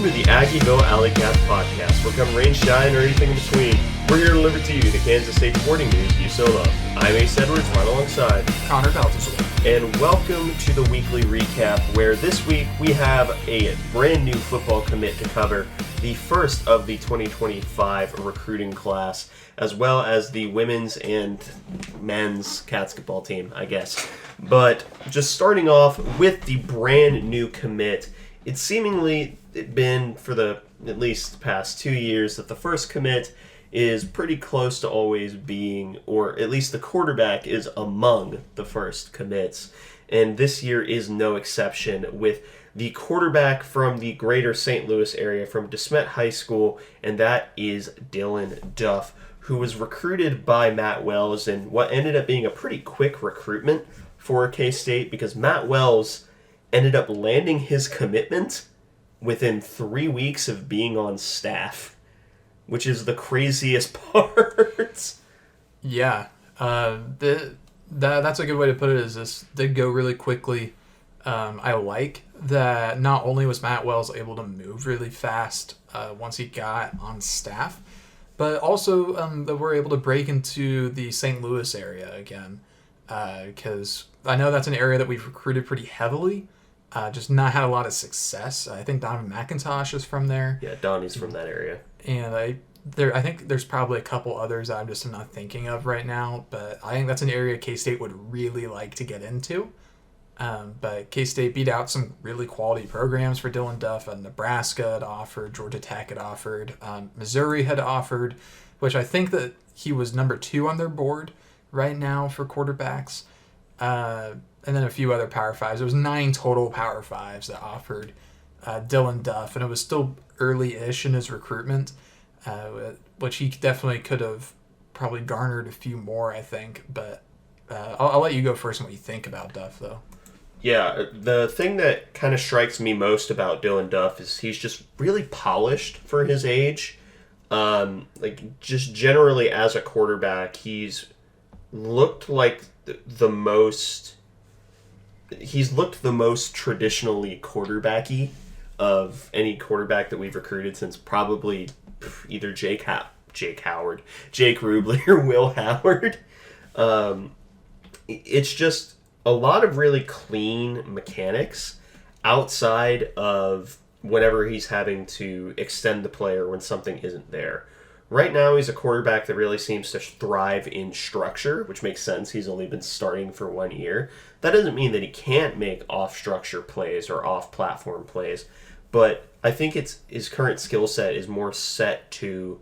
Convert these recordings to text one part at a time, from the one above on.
Welcome to the Aggieville Alleycats podcast, where come rain, shine, or anything in between, we're here to deliver to you the Kansas State sporting news you so love. I'm Ace Edwards, right alongside Connor Balthazar. And welcome to the weekly recap, where this week we have a brand new football commit to cover, the first of the 2025 recruiting class, as well as the women's and men's Catsketball team, I guess. But just starting off with the brand new commit, it's seemingly been for the at least past 2 years that the first commit is pretty close to always being, or at least the quarterback is among the first commits. And this year is no exception, with the quarterback from the greater St. Louis area from DeSmet High School, and that is Dylan Duff, who was recruited by Matt Wells in what ended up being a pretty quick recruitment for K-State, because Matt Wells ended up landing his commitment within 3 weeks of being on staff, which is the craziest part. Yeah, that's a good way to put it, is this did go really quickly. I like that not only was Matt Wells able to move really fast once he got on staff, but also that we're able to break into the St. Louis area again, because I know that's an area that we've recruited pretty heavily, just not had a lot of success. I think Donovan McIntosh is from there. Yeah, Donnie's from that area. And I think there's probably a couple others I'm just not thinking of right now, but I think that's an area K-State would really like to get into. But K-State beat out some really quality programs for Dylan Duff. Nebraska had offered, Georgia Tech had offered, Missouri had offered, which I think that he was number 2 on their board right now for quarterbacks. And then a few other Power 5s. There was 9 total Power 5s that offered Dylan Duff, and it was still early-ish in his recruitment, which he definitely could have probably garnered a few more, I think. But I'll let you go first on what you think about Duff, though. Yeah, the thing that kind of strikes me most about Dylan Duff is he's just really polished for his age. Just generally as a quarterback, he's looked like the most traditionally quarterbacky of any quarterback that we've recruited since probably either Jake Rubley, or Will Howard. It's just a lot of really clean mechanics outside of whenever he's having to extend the player when something isn't there. Right now, he's a quarterback that really seems to thrive in structure, which makes sense. He's only been starting for 1 year. That doesn't mean that he can't make off-structure plays or off-platform plays, but I think his current skill set is more set to,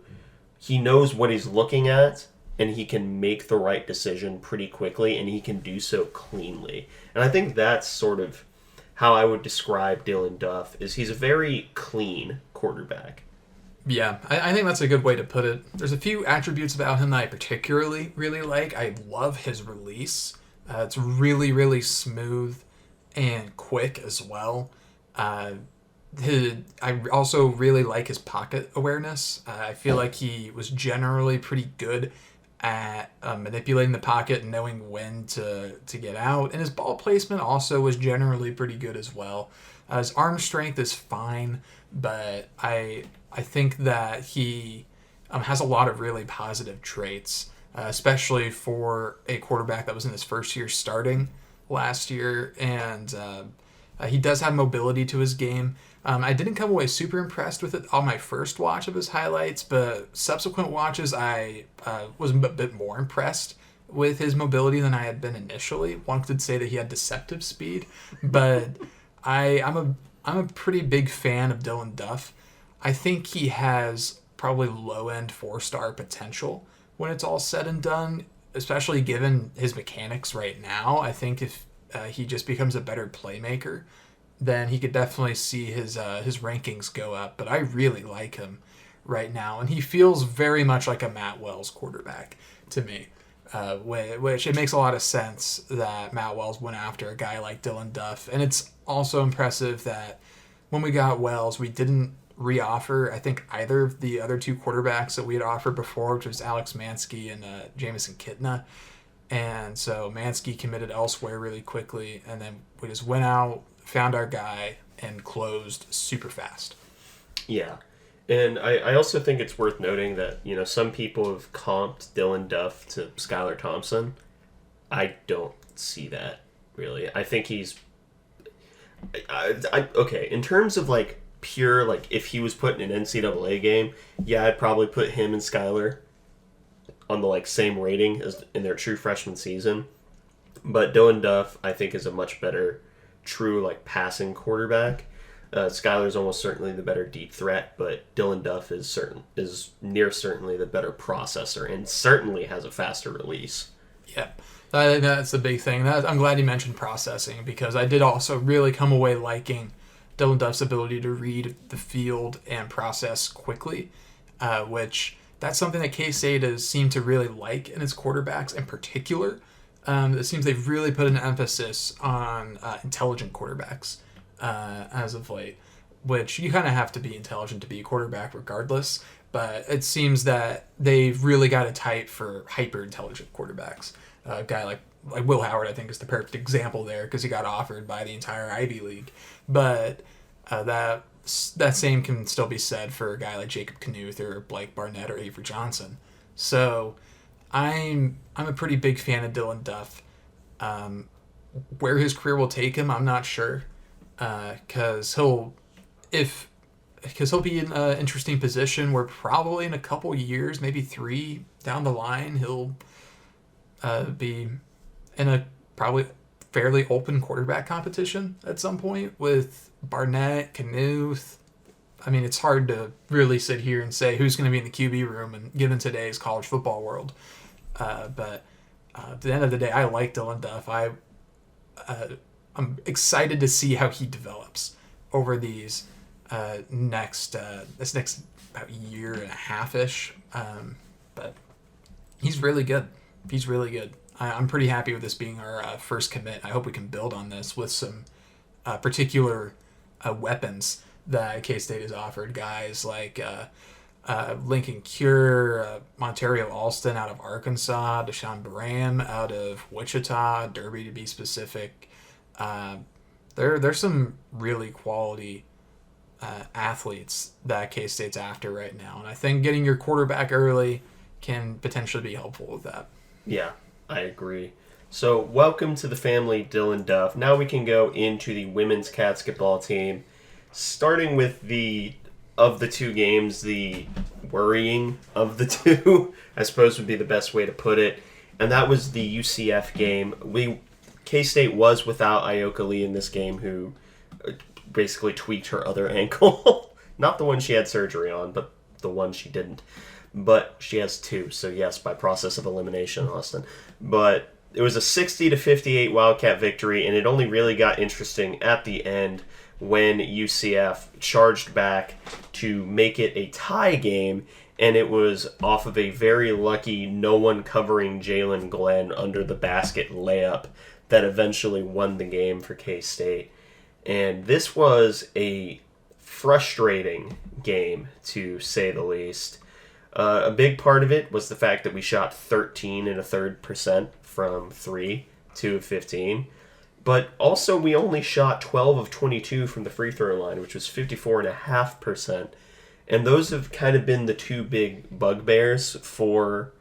he knows what he's looking at, and he can make the right decision pretty quickly, and he can do so cleanly. And I think that's sort of how I would describe Dylan Duff, is he's a very clean quarterback. Yeah, I think that's a good way to put it. There's a few attributes about him that I particularly really like. I love his release. It's really, really smooth and quick as well. I also really like his pocket awareness. I feel like he was generally pretty good at manipulating the pocket and knowing when to get out. And his ball placement also was generally pretty good as well. His arm strength is fine, but I think that he has a lot of really positive traits, especially for a quarterback that was in his first year starting last year. And he does have mobility to his game. I didn't come away super impressed with it on my first watch of his highlights, but subsequent watches I was a bit more impressed with his mobility than I had been initially. One could say that he had deceptive speed, but I'm a pretty big fan of Dylan Duff. I think he has probably low-end 4-star potential when it's all said and done, especially given his mechanics right now. I think if he just becomes a better playmaker, then he could definitely see his rankings go up. But I really like him right now, and he feels very much like a Matt Wells quarterback to me, which it makes a lot of sense that Matt Wells went after a guy like Dylan Duff. And it's also impressive that when we got Wells, we didn't re-offer, I think, either of the other 2 quarterbacks that we had offered before, which was Alex Mansky and Jamison Kitna. And so Mansky committed elsewhere really quickly, and then we just went out, found our guy, and closed super fast. Yeah. And I also think it's worth noting that, some people have comped Dylan Duff to Skylar Thompson. I don't see that, really. I think he's... okay, in terms of, pure, if he was put in an NCAA game, yeah, I'd probably put him and Skylar on the, same rating as in their true freshman season. But Dylan Duff, I think, is a much better true, passing quarterback. Skylar's almost certainly the better deep threat, but Dylan Duff is near certainly the better processor and certainly has a faster release. Yeah, I think that's the big thing. I'm glad you mentioned processing because I did also really come away liking Dylan Duff's ability to read the field and process quickly, which that's something that K-State has seemed to really like in its quarterbacks in particular. It seems they've really put an emphasis on intelligent quarterbacks as of late, which you kind of have to be intelligent to be a quarterback regardless, but it seems that they've really got it tight for hyper-intelligent quarterbacks. A guy like Will Howard, I think, is the perfect example there because he got offered by the entire Ivy League. But that same can still be said for a guy like Jacob Knuth or Blake Barnett or Avery Johnson. So I'm a pretty big fan of Dylan Duff. Where his career will take him, I'm not sure, because he'll be in an interesting position where probably in a couple years, maybe 3 down the line, he'll be in a probably fairly open quarterback competition at some point with Barnett, Knuth. I mean, it's hard to really sit here and say who's going to be in the QB room and given today's college football world. But at the end of the day, I like Dylan Duff. I'm excited to see how he develops over these next about year and a half-ish. But he's really good. He's really good. I'm pretty happy with this being our first commit. I hope we can build on this with some particular weapons that K-State has offered. Guys like Lincoln Cure, Montario Alston out of Arkansas, Deshaun Bram out of Wichita, Derby to be specific. There's some really quality athletes that K-State's after right now, and I think getting your quarterback early can potentially be helpful with that. Yeah, I agree. So welcome to the family, Dylan Duff. Now we can go into the women's Catsketball team, starting with of the two games, the worrying of the two, I suppose would be the best way to put it. And that was the UCF game. K-State was without Ioka Lee in this game, who basically tweaked her other ankle. Not the one she had surgery on, but the one she didn't. But she has 2, so yes, by process of elimination, Austin. But it was a 60-58 Wildcat victory, and it only really got interesting at the end when UCF charged back to make it a tie game, and it was off of a very lucky no one covering Jalen Glenn under the basket layup that eventually won the game for K-State. And this was a frustrating game, to say the least. A big part of it was the fact that we shot 13 1/3% from 3, 2 of 15. But also we only shot 12 of 22 from the free throw line, which was 54.5%. And those have kind of been the two big bugbears for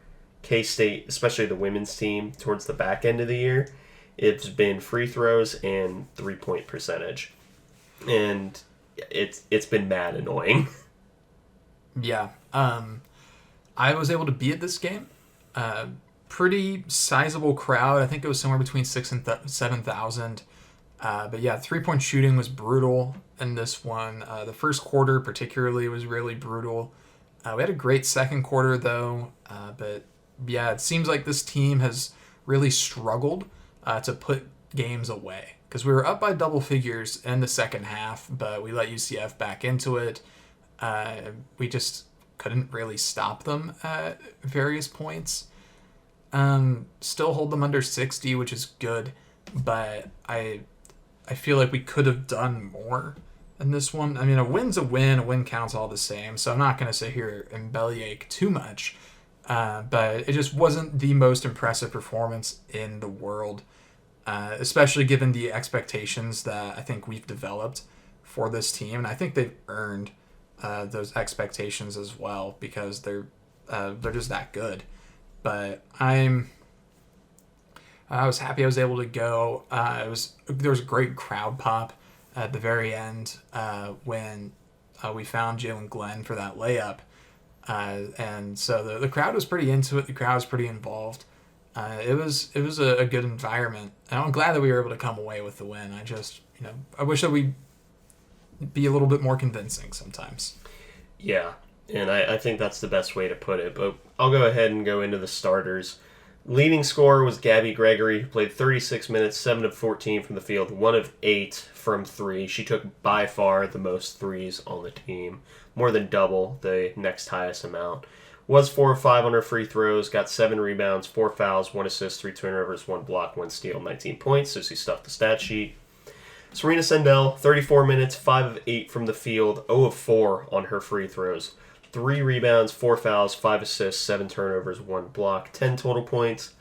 K-State, especially the women's team, towards the back end of the year. It's been free throws and 3-point percentage. And it's been mad annoying. Yeah. I was able to be at this game. Pretty sizable crowd. I think it was somewhere between 6,000 and 7,000. But yeah, 3-point shooting was brutal in this one. The first quarter particularly was really brutal. We had a great second quarter though. But yeah, it seems like this team has really struggled to put games away. Because we were up by double figures in the second half, but we let UCF back into it. We just couldn't really stop them at various points. Still hold them under 60, which is good, but I feel like we could have done more in this one. I mean, a win's a win. A win counts all the same, so I'm not going to sit here and bellyache too much. But it just wasn't the most impressive performance in the world, especially given the expectations that I think we've developed for this team, and I think they've earned those expectations as well because they're just that good. But I was happy I was able to go. There was a great crowd pop at the very end when we found Jalen Glenn for that layup. And so the crowd was pretty into it. The crowd was pretty involved. It was a good environment. And I'm glad that we were able to come away with the win. I wish that we'd be a little bit more convincing sometimes. Yeah, and I think that's the best way to put it. But I'll go ahead and go into the starters. Leading scorer was Gabby Gregory, who played 36 minutes, 7 of 14 from the field, 1 of 8 from 3. She took by far the most threes on the team, more than double the next highest amount. Was 4 of 5 on her free throws, got 7 rebounds, 4 fouls, 1 assist, 3 turnovers, 1 block, 1 steal, 19 points, so she stuffed the stat sheet. Serena Sendell, 34 minutes, 5 of 8 from the field, 0 of 4 on her free throws. 3 rebounds, 4 fouls, 5 assists, 7 turnovers, 1 block, 10 total points.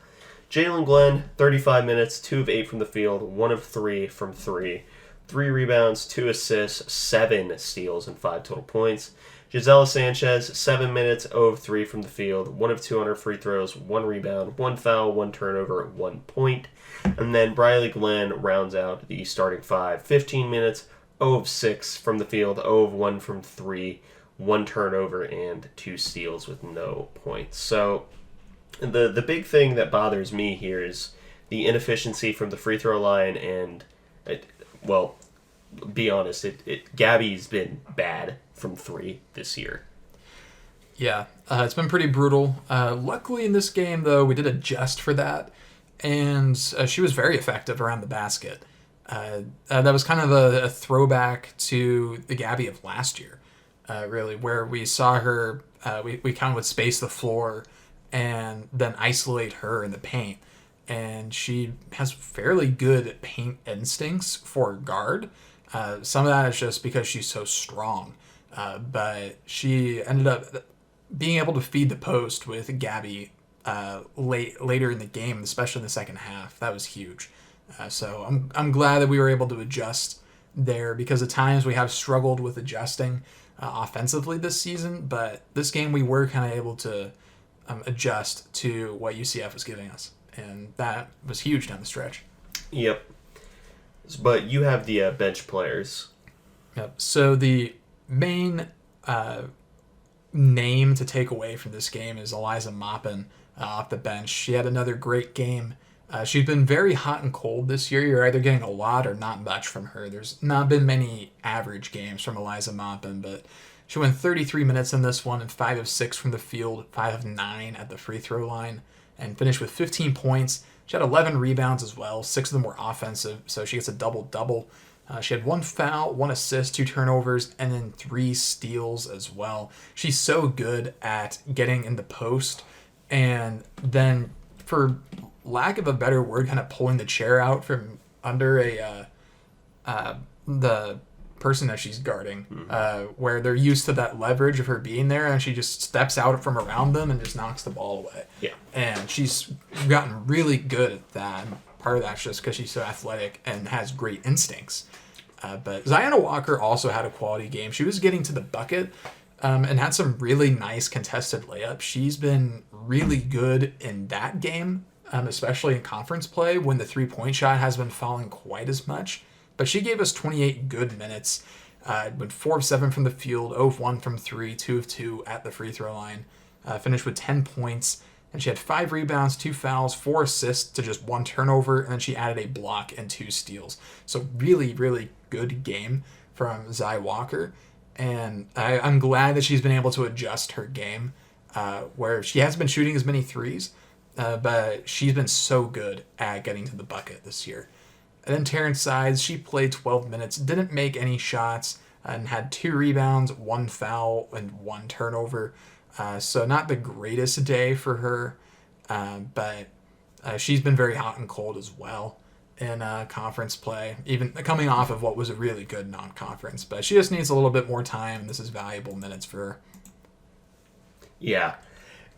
Jalen Glenn, 35 minutes, 2 of 8 from the field, 1 of 3 from 3. 3 rebounds, 2 assists, 7 steals, and 5 total points. Gisela Sanchez, 7 minutes, 0 of 3 from the field, 1 of 2 on her free throws, 1 rebound, 1 foul, 1 turnover, 1 point. And then Briley Glenn rounds out the starting 5. 15 minutes, 0 of 6 from the field, 0 of 1 from 3, 1 turnover, and 2 steals with no points. So the big thing that bothers me here is the inefficiency from the free throw line and, be honest, Gabby's been bad from 3 this year. Yeah, it's been pretty brutal. Luckily in this game, though, we did adjust for that, and she was very effective around the basket. That was kind of a throwback to the Gabby of last year, really, where we saw her, we kind of would space the floor and then isolate her in the paint. And she has fairly good paint instincts for a guard. Some of that is just because she's so strong. But she ended up being able to feed the post with Gabby later in the game, especially in the second half. That was huge. So I'm glad that we were able to adjust there because at times we have struggled with adjusting offensively this season. But this game we were kind of able to adjust to what UCF was giving us. And that was huge down the stretch. Yep. But you have the bench players. Yep. So the main name to take away from this game is Eliza Maupin off the bench. She had another great game. She's been very hot and cold this year. You're either getting a lot or not much from her. There's not been many average games from Eliza Maupin, but she went 33 minutes in this one and 5 of 6 from the field, 5 of 9 at the free throw line, and finished with 15 points. She had 11 rebounds as well. 6 of them were offensive, so she gets a double-double. She had 1 foul, 1 assist, 2 turnovers, and then 3 steals as well. She's so good at getting in the post and then, for lack of a better word, kind of pulling the chair out from under the person that she's guarding, where they're used to that leverage of her being there, and she just steps out from around them and just knocks the ball away. Yeah. And she's gotten really good at that. Part of that's just because she's so athletic and has great instincts. But Ziona Walker also had a quality game. She was getting to the bucket and had some really nice contested layups. She's been really good in that game, especially in conference play when the three-point shot has been falling quite as much. But she gave us 28 good minutes, went 4 of 7 from the field, 0 of 1 from 3, 2 of 2 at the free throw line, finished with 10 points, and she had 5 rebounds, 2 fouls, 4 assists to just 1 turnover, and then she added a block and 2 steals. So really, really good game from Zy Walker, and I'm glad that she's been able to adjust her game, where she hasn't been shooting as many threes, but she's been so good at getting to the bucket this year. And then Terrence Sides, she played 12 minutes, didn't make any shots, and had 2 rebounds, 1 foul, and 1 turnover. So not the greatest day for her, but she's been very hot and cold as well in conference play, even coming off of what was a really good non-conference. But she just needs a little bit more time, and this is valuable minutes for her. Yeah,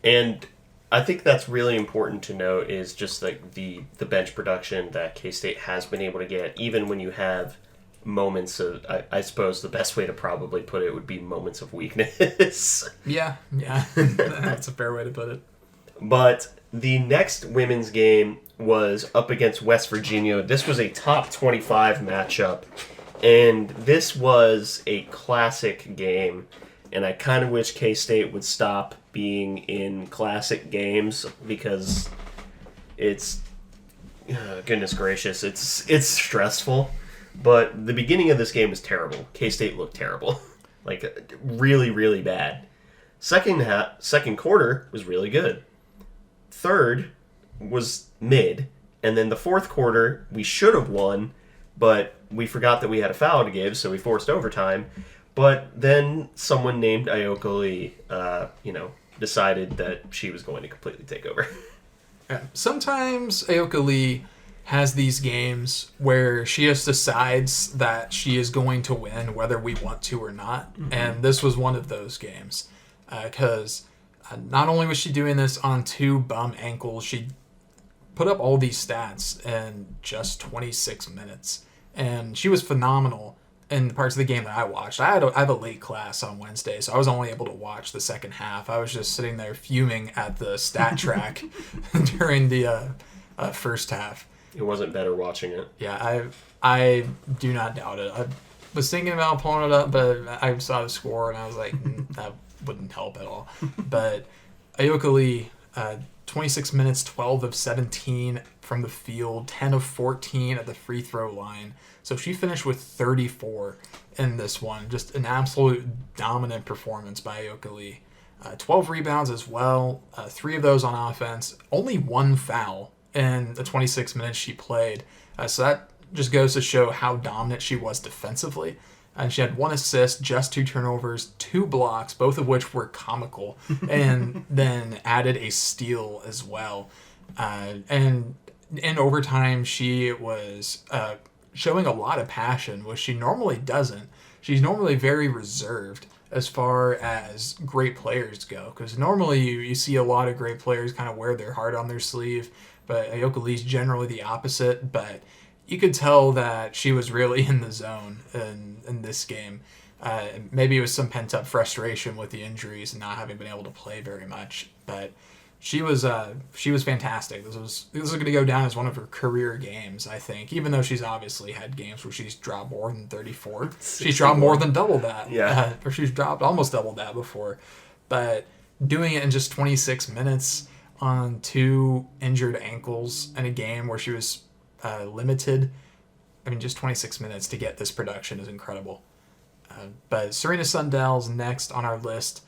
and I think that's really important to note is just like the bench production that K-State has been able to get, even when you have moments of, I suppose the best way to probably put it would be moments of weakness. Yeah, that's a fair way to put it. But the next women's game was up against West Virginia. This was a top 25 matchup, and this was a classic game. And I kind of wish K-State would stop being in classic games because it's, goodness gracious, it's stressful. But the beginning of this game was terrible. K-State looked terrible. Like, really, really bad. Second quarter was really good. Third was mid. And then the fourth quarter, we should have won, but we forgot that we had a foul to give, so we forced overtime. But then someone named Ayoka Lee, decided that she was going to completely take over. Sometimes Ayoka Lee has these games where she just decides that she is going to win whether we want to or not. Mm-hmm. And this was one of those games. Because not only was she doing this on 2 bum ankles, she put up all these stats in just 26 minutes. And she was phenomenal in the parts of the game that I watched. I have a late class on Wednesday, so I was only able to watch the second half. I was just sitting there fuming at the stat track during the first half. It wasn't better watching it. Yeah, I do not doubt it. I was thinking about pulling it up, but I saw the score and I was like, that wouldn't help at all. But Ayoka Lee, 26 minutes, 12 of 17 from the field, 10 of 14 at the free throw line. So she finished with 34 in this one. Just an absolute dominant performance by Ayoka Lee. 12 rebounds as well, 3 of those on offense, only 1 foul in the 26 minutes she played. So that just goes to show how dominant she was defensively. And she had 1 assist, just 2 turnovers, 2 blocks, both of which were comical, and then added a steal as well. And in overtime, she was showing a lot of passion, which she normally doesn't. She's normally very reserved as far as great players go, because normally you see a lot of great players kind of wear their heart on their sleeve, but Ayoka Lee's generally the opposite. But you could tell that she was really in the zone in this game. Maybe it was some pent-up frustration with the injuries and not having been able to play very much, but she was fantastic. This was going to go down as one of her career games, I think, even though she's obviously had games where she's dropped more than 34. She's dropped more than double that. Yeah. Or she's dropped almost double that before. But doing it in just 26 minutes on 2 injured ankles in a game where she was limited, I mean, just 26 minutes to get this production is incredible. But Serena Sundell's next on our list.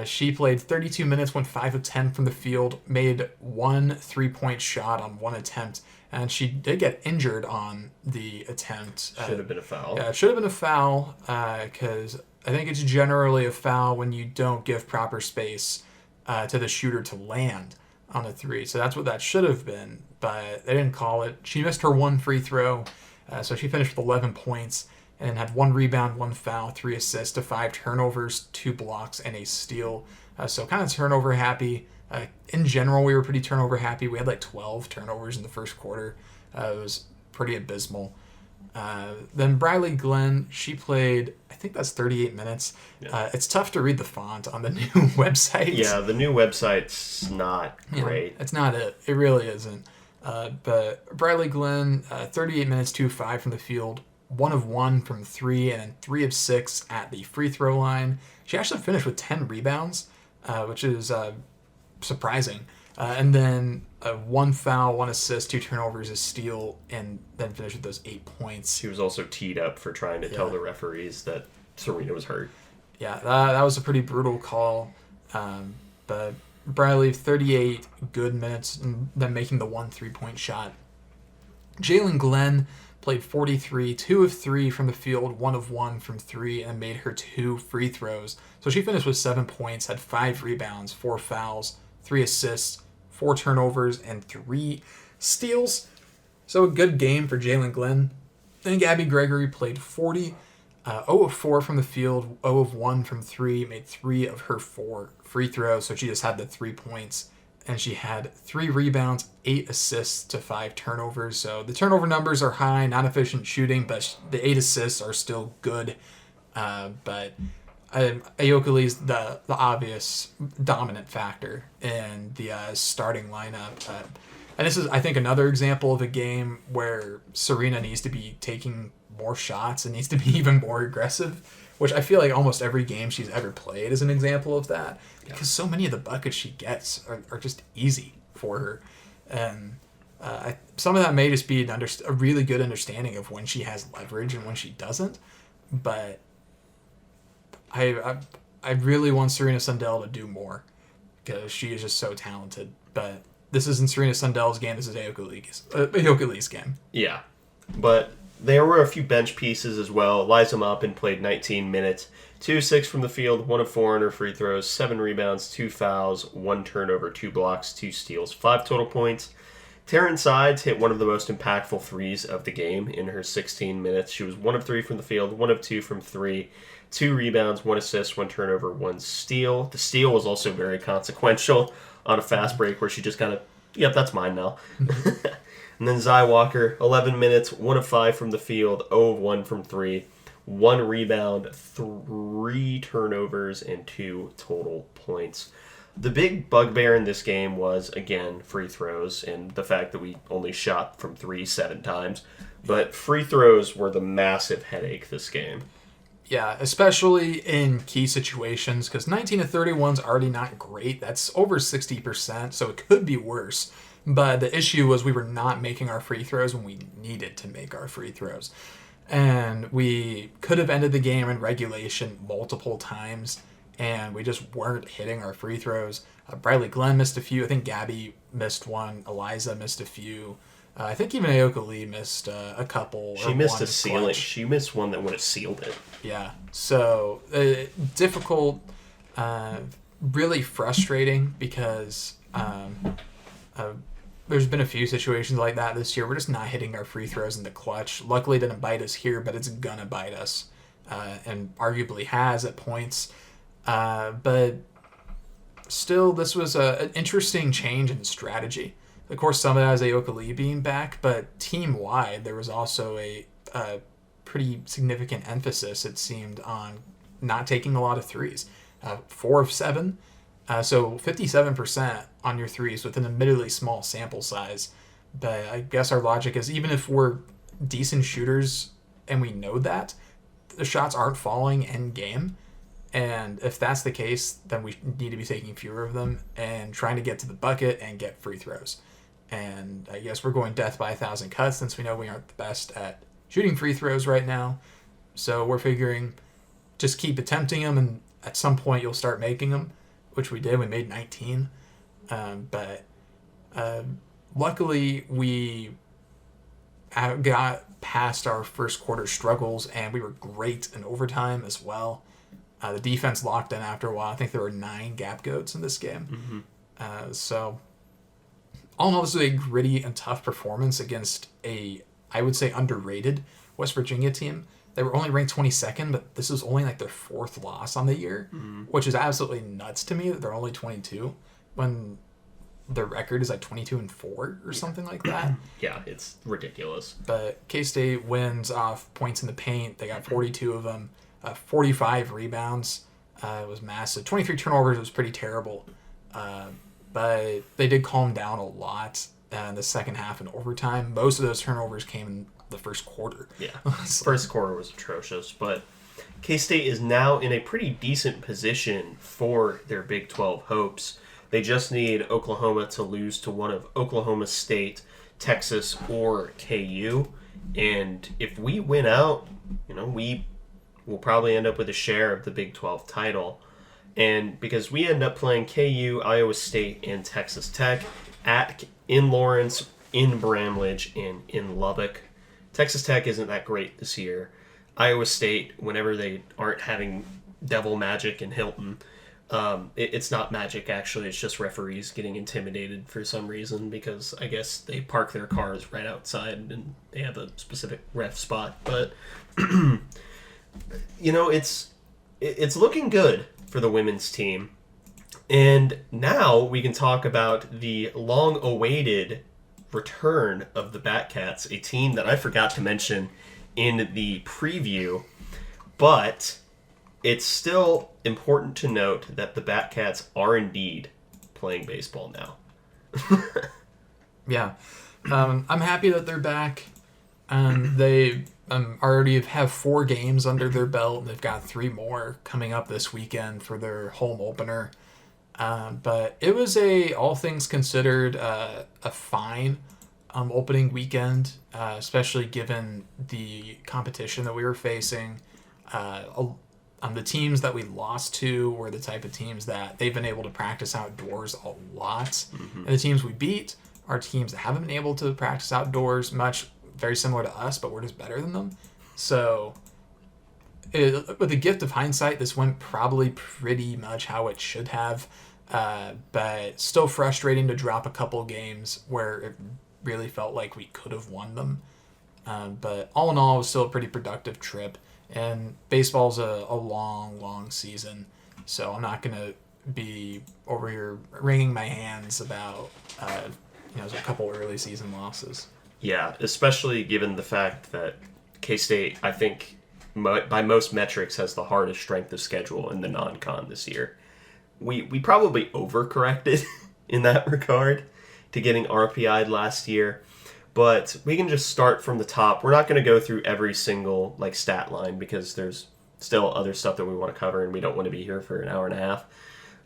She played 32 minutes, went 5 of 10 from the field, made 1 3-point shot on 1 attempt, and she did get injured on the attempt. Should have been a foul. Yeah, it should have been a foul, because I think it's generally a foul when you don't give proper space to the shooter to land on a 3. So that's what that should have been, but they didn't call it. She missed her 1 free throw, so she finished with 11 points. And had 1 rebound, 1 foul, 3 assists to 5 turnovers, 2 blocks, and a steal. So kind of turnover happy. In general, we were pretty turnover happy. We had like 12 turnovers in the first quarter. It was pretty abysmal. Then Briley Glenn, she played, I think that's 38 minutes. Yeah. It's tough to read the font on the new website. Yeah, the new website's not great. It's not it. It really isn't. But Briley Glenn, 38 minutes, 2 of 5 from the field. 1 of 1 from 3, and then 3 of 6 at the free throw line. She actually finished with 10 rebounds, which is surprising. And then 1 foul, 1 assist, 2 turnovers, a steal, and then finished with those 8 points. She was also teed up for trying to tell the referees that Serena was hurt. Yeah, that was a pretty brutal call. But Briley, 38 good minutes, and then making the 1 3-point shot. Jalen Glenn played 43, 2 of 3 from the field, 1 of 1 from 3, and made her 2 free throws. So she finished with 7 points, had 5 rebounds, 4 fouls, 3 assists, 4 turnovers, and 3 steals. So a good game for Jalen Glenn. I think Abby Gregory played 40, 0 of 4 from the field, 0 of 1 from 3, made 3 of her 4 free throws. So she just had the 3 points and she had 3 rebounds, 8 assists to 5 turnovers. So the turnover numbers are high, not efficient shooting, but the 8 assists are still good. But Ayoka Lee's the obvious dominant factor in the starting lineup. And this is, I think, another example of a game where Serena needs to be taking more shots and needs to be even more aggressive, which I feel like almost every game she's ever played is an example of that, because so many of the buckets she gets are just easy for her. And some of that may just be a really good understanding of when she has leverage and when she doesn't. But I really want Serena Sundell to do more, because she is just so talented. But this isn't Serena Sundell's game. This is Ayoka Lee's game. Yeah, but there were a few bench pieces as well. Liza Maupin played 19 minutes, 2-6 from the field, 1 of 4 on her free throws, 7 rebounds, 2 fouls, 1 turnover, 2 blocks, 2 steals, 5 total points. Taryn Sides hit one of the most impactful threes of the game in her 16 minutes. She was 1 of 3 from the field, 1 of 2 from 3, 2 rebounds, 1 assist, 1 turnover, 1 steal. The steal was also very consequential on a fast break where she just kind of, yep, that's mine now. And then Zy Walker, 11 minutes, 1 of 5 from the field, 0 of 1 from 3, 1 rebound, 3 turnovers, and 2 total points. The big bugbear in this game was, again, free throws and the fact that we only shot from 3 7 times. But free throws were the massive headache this game. Yeah, especially in key situations, because 19 of 31 is already not great. That's over 60%, so it could be worse. But the issue was we were not making our free throws when we needed to make our free throws. And we could have ended the game in regulation multiple times, and we just weren't hitting our free throws. Bradley Glenn missed a few. I think Gabby missed one. Eliza missed a few. I think even Ayoka Lee missed a couple. She missed a ceiling. She missed one that would have sealed it. Yeah. So difficult, really frustrating, because there's been a few situations like that this year. We're just not hitting our free throws in the clutch. Luckily, it didn't bite us here, but it's gonna bite us, and arguably has at points. But still, this was an interesting change in strategy. Of course, some of that is Ayoka Lee being back, but team-wide, there was also a pretty significant emphasis, it seemed, on not taking a lot of threes. 4 of 7, so 57% on your threes with an admittedly small sample size. But I guess our logic is, even if we're decent shooters and we know that, the shots aren't falling in game. And if that's the case, then we need to be taking fewer of them and trying to get to the bucket and get free throws. And I guess we're going death by 1,000 cuts, since we know we aren't the best at shooting free throws right now. So we're figuring just keep attempting them, and at some point you'll start making them, which we did. We made 19. But luckily we got past our first quarter struggles, and we were great in overtime as well. The defense locked in after a while. I think there were 9 gap goats in this game. Mm-hmm. So all in all, this was a gritty and tough performance against I would say, underrated West Virginia team. They were only ranked 22nd, but this is only like their 4th loss on the year, which is absolutely nuts to me that they're only 22 when their record is like 22-4 or something like that. Yeah, it's ridiculous. But K-State wins off points in the paint. They got 42 of them, 45 rebounds. It was massive. 23 turnovers was pretty terrible. But they did calm down a lot in the second half and overtime. Most of those turnovers came in the first quarter. Yeah, first quarter was atrocious. But K-State is now in a pretty decent position for their Big 12 hopes. They just need Oklahoma to lose to one of Oklahoma State, Texas, or KU. And if we win out, we will probably end up with a share of the Big 12 title. And because we end up playing KU, Iowa State, and Texas Tech in Lawrence, in Bramlage, and in Lubbock. Texas Tech isn't that great this year. Iowa State, whenever they aren't having devil magic in Hilton, it's not magic, actually. It's just referees getting intimidated for some reason, because I guess they park their cars right outside and they have a specific ref spot. But, it's looking good for the women's team. And now we can talk about the long-awaited return of the Batcats, a team that I forgot to mention in the preview, but it's still important to note that the Batcats are indeed playing baseball now. Yeah. I'm happy that they're back. They already have 4 games under their belt, and they've got 3 more coming up this weekend for their home opener. But it was all things considered, a fine opening weekend, especially given the competition that we were facing. The teams that we lost to were the type of teams that they've been able to practice outdoors a lot. Mm-hmm. And the teams we beat are teams that haven't been able to practice outdoors much, very similar to us, but we're just better than them. So with the gift of hindsight, this went probably pretty much how it should have. But still frustrating to drop a couple games where it really felt like we could have won them. But all in all, it was still a pretty productive trip. And baseball's a long, long season, so I'm not going to be over here wringing my hands about a couple early season losses. Yeah, especially given the fact that K-State, I think, by most metrics, has the hardest strength of schedule in the non-con this year. We probably overcorrected in that regard to getting RPI'd last year. But we can just start from the top. We're not going to go through every single stat line because there's still other stuff that we want to cover and we don't want to be here for an hour and a half.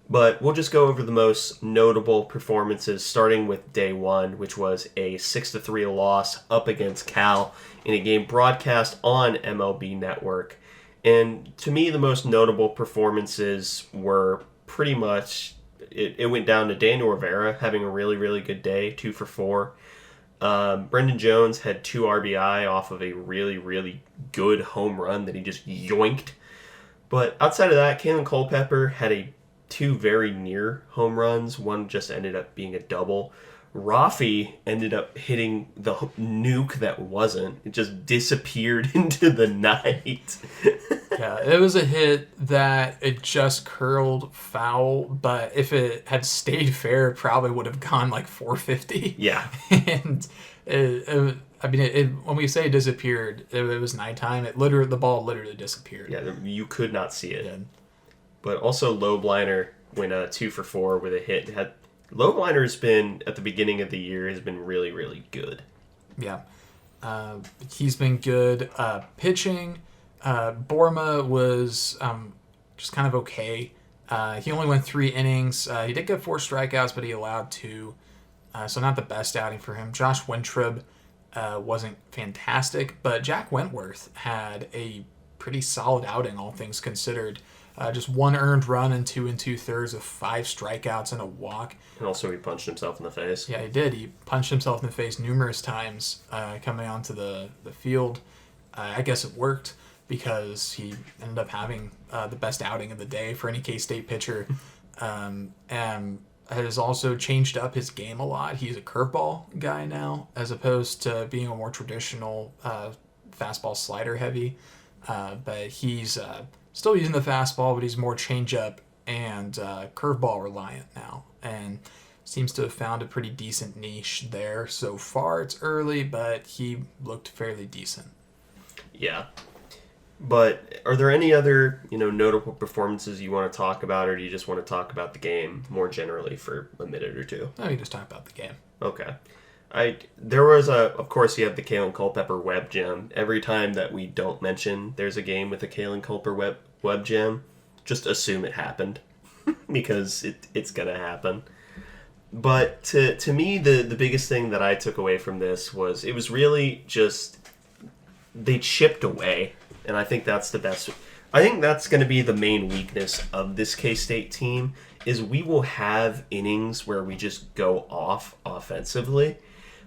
But we'll just go over the most notable performances, starting with day one, which was a 6-3 loss up against Cal in a game broadcast on MLB Network. And to me, the most notable performances were pretty much, it went down to Daniel Rivera having a really, really good day, 2 for 4. Brendan Jones had 2 RBI off of a really, really good home run that he just yoinked. But outside of that, Kalen Culpepper had 2 very near home runs. One just ended up being a double. Rafi ended up hitting the nuke that wasn't. It just disappeared into the night. Yeah, it was a hit that it just curled foul, but if it had stayed fair, it probably would have gone like 450. Yeah. And when we say it disappeared, it was nighttime. The ball literally disappeared. Yeah, you could not see it. Yeah. But also Lobliner went 2 for 4 with a hit. Lobliner's been, at the beginning of the year, has been really, really good. Yeah. He's been good. Pitching, Borma was just kind of okay. He only went 3 innings. He did get 4 strikeouts, but he allowed 2. So not the best outing for him. Josh Wintrib wasn't fantastic, but Jack Wentworth had a pretty solid outing, all things considered. Just 1 earned run and 2 2/3 with 5 strikeouts and a walk. And also he punched himself in the face. Yeah, he did. He punched himself in the face numerous times coming onto the field. I guess it worked because he ended up having the best outing of the day for any K-State pitcher. And has also changed up his game a lot. He's a curveball guy now as opposed to being a more traditional fastball slider heavy. But he's still using the fastball, but he's more changeup and curveball reliant now, and seems to have found a pretty decent niche there so far. It's early, but he looked fairly decent. Yeah. But are there any other, notable performances you want to talk about, or do you just want to talk about the game more generally for a minute or two? No, you just talk about the game. Okay. There was of course, you have the Kalen Culpepper web gem. Every time that we don't mention there's a game with a Kalen Culpepper web gem, just assume it happened because it's gonna happen. But to me, the biggest thing that I took away from this was it was really just they chipped away, and I think that's the best. I think that's going to be the main weakness of this K-State team is we will have innings where we just go off offensively.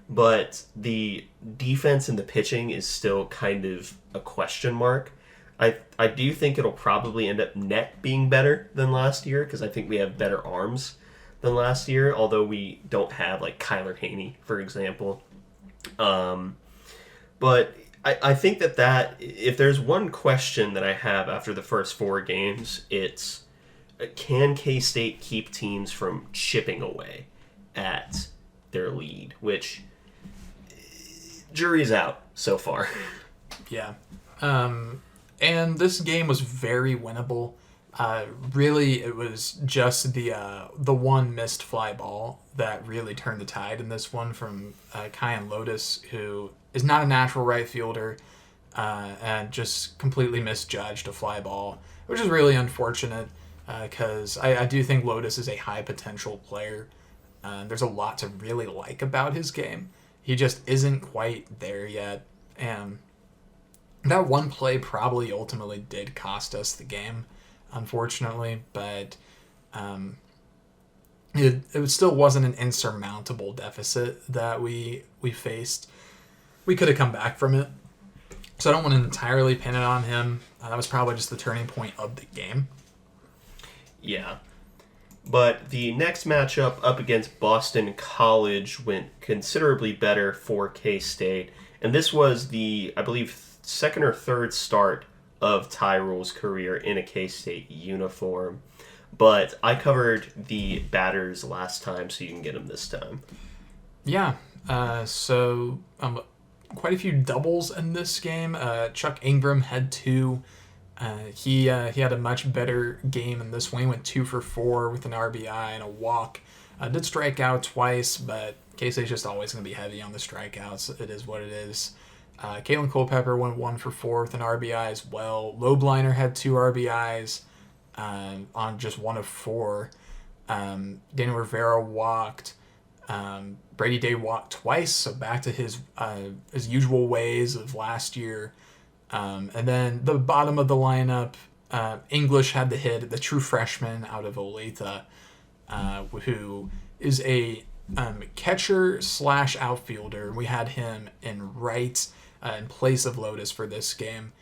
But the defense and the pitching is still kind of a question mark. I do think it'll probably end up net being better than last year because I think we have better arms than last year, although we don't have Kyler Haney, for example. But I think that if there's one question that I have after the first 4 games, it's can K-State keep teams from chipping away at their lead, which jury's out so far. Yeah. And this game was very winnable. Really, it was just the one missed fly ball that really turned the tide in this one from Kyan Lotus, who is not a natural right fielder, and just completely misjudged a fly ball, which is really unfortunate because I do think Lotus is a high potential player. There's a lot to really like about his game. He just isn't quite there yet, and that one play probably ultimately did cost us the game, unfortunately, but it still wasn't an insurmountable deficit that we faced. We could have come back from it, so I don't want to entirely pin it on him. That was probably just the turning point of the game. Yeah. But the next matchup up against Boston College went considerably better for K-State. And this was the, I believe, second or third start of Tyrule's career in a K-State uniform. But I covered the batters last time, so you can get them this time. Yeah. So quite a few doubles in this game. Chuck Ingram had 2. He had a much better game in this one. He went 2 for 4 with an RBI and a walk. Did strike out twice, but K-State's just always going to be heavy on the strikeouts. It is what it is. Kalen Culpepper went 1 for 4 with an RBI as well. Lobliner had 2 RBIs on just 1 of 4. Daniel Rivera walked. Brady Day walked twice, so back to his usual ways of last year. And then the bottom of the lineup, English had the hit, the true freshman out of Olathe, who is a catcher / outfielder. We had him in right in place of Lotus for this game.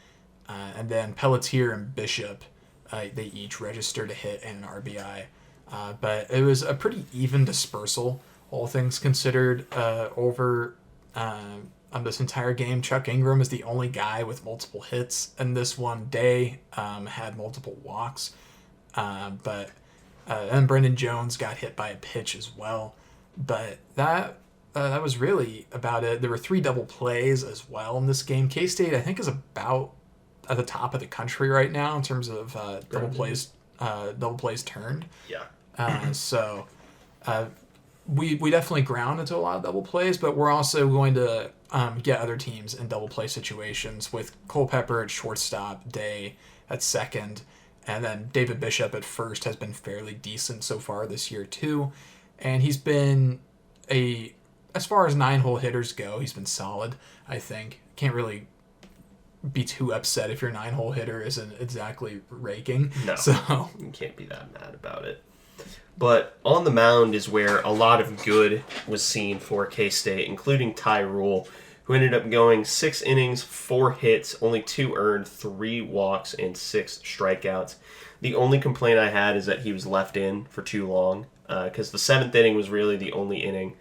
And then Pelletier and Bishop, they each registered a hit and an RBI. But it was a pretty even dispersal, all things considered, over on this entire game. Chuck Ingram is the only guy with multiple hits, and this one Day had multiple walks. But Brendan Jones got hit by a pitch as well. But that was really about it. There were 3 double plays as well in this game. K-State, I think, is about at the top of the country right now in terms of double plays turned. Yeah. So we definitely ground into a lot of double plays, but we're also going to get other teams in double play situations with Culpepper at shortstop, Day at second, and then David Bishop at first has been fairly decent so far this year too. And he's been as far as 9-hole hitters go, he's been solid, I think. Can't really be too upset if your 9-hole hitter isn't exactly raking. No, so you can't be that mad about it. But on the mound is where a lot of good was seen for K-State, including Tyrule, who ended up going 6 innings, 4 hits, only 2 earned, 3 walks, and 6 strikeouts. The only complaint I had is that he was left in for too long, because the 7th inning was really the only inning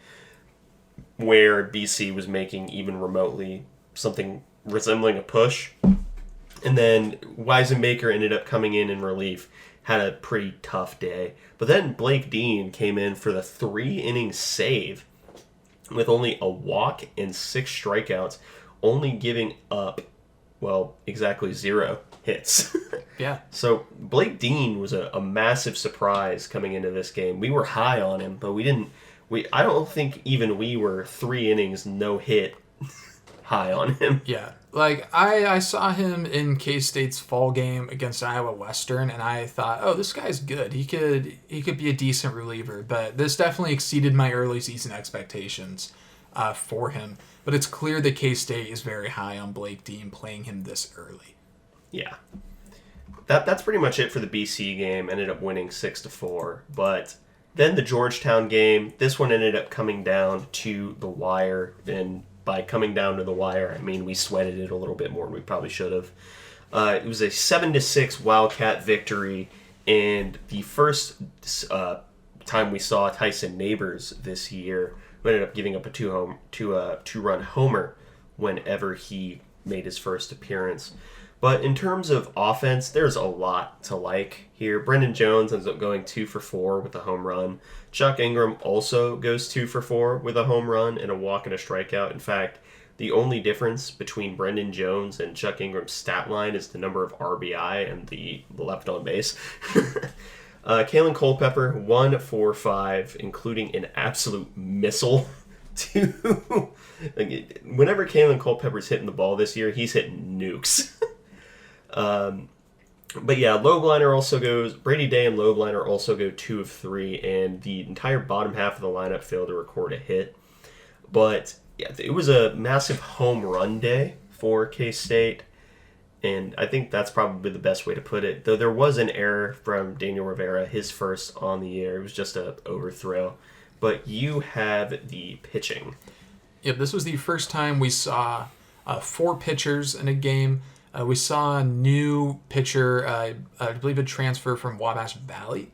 where BC was making even remotely something resembling a push. And then Weisenbaker ended up coming in relief, had a pretty tough day. But then Blake Dean came in for the 3-inning save with only a walk and 6 strikeouts, only giving up, well, exactly 0 hits. Yeah. So Blake Dean was a massive surprise coming into this game. We were high on him, but I don't think even we were 3 innings, no hit high on him. Yeah. Like, I saw him in K-State's fall game against Iowa Western, and I thought, oh, this guy's good. He could be a decent reliever, but this definitely exceeded my early season expectations for him. But it's clear that K-State is very high on Blake Dean playing him this early. Yeah. That's pretty much it for the BC game. Ended up winning 6-4. But then the Georgetown game, this one ended up coming down to the wire, and by coming down to the wire, I mean we sweated it a little bit more than we probably should have. It was a 7-6 Wildcat victory, and the first time we saw Tyson Neighbors this year, who ended up giving up a two-run homer whenever he made his first appearance. But in terms of offense, there's a lot to like here. Brendan Jones ends up going 2 for 4 with a home run. Chuck Ingram also goes 2 for 4 with a home run and a walk and a strikeout. In fact, the only difference between Brendan Jones and Chuck Ingram's stat line is the number of RBI and the left on base. Kalen Culpepper, 1 for 5, including an absolute missile. Whenever Kalen Culpepper's hitting the ball this year, he's hitting nukes. But yeah, Lobliner also goes, Brady Day and Lobliner also go 2 of 3, and the entire bottom half of the lineup failed to record a hit. But yeah, it was a massive home run day for K-State, and I think that's probably the best way to put it. Though there was an error from Daniel Rivera, his first on the year. It was just an overthrow. But you have the pitching. Yep, this was the first time we saw 4 pitchers in a game. We saw a new pitcher, I believe a transfer from Wabash Valley,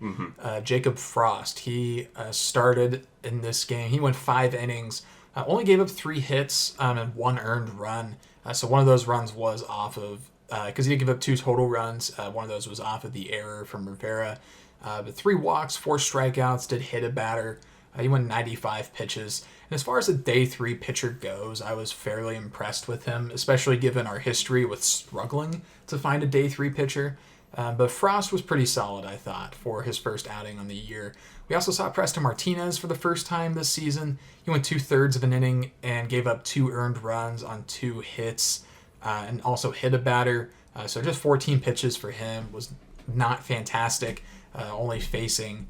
Jacob Frost. He started in this game. He went 5 innings, only gave up 3 hits and 1 earned run. So one of those runs was off of, because he did give up 2 total runs. One of those was off of the error from Rivera. But 3 walks, 4 strikeouts, did hit a batter. He went 95 pitches. And as far as a day 3 pitcher goes, I was fairly impressed with him, especially given our history with struggling to find a day 3 pitcher. But Frost was pretty solid, I thought, for his first outing on the year. We also saw Preston Martinez for the first time this season. He went 2/3 of an inning and gave up 2 earned runs on 2 hits and also hit a batter. So just 14 pitches for him was not fantastic, only facing...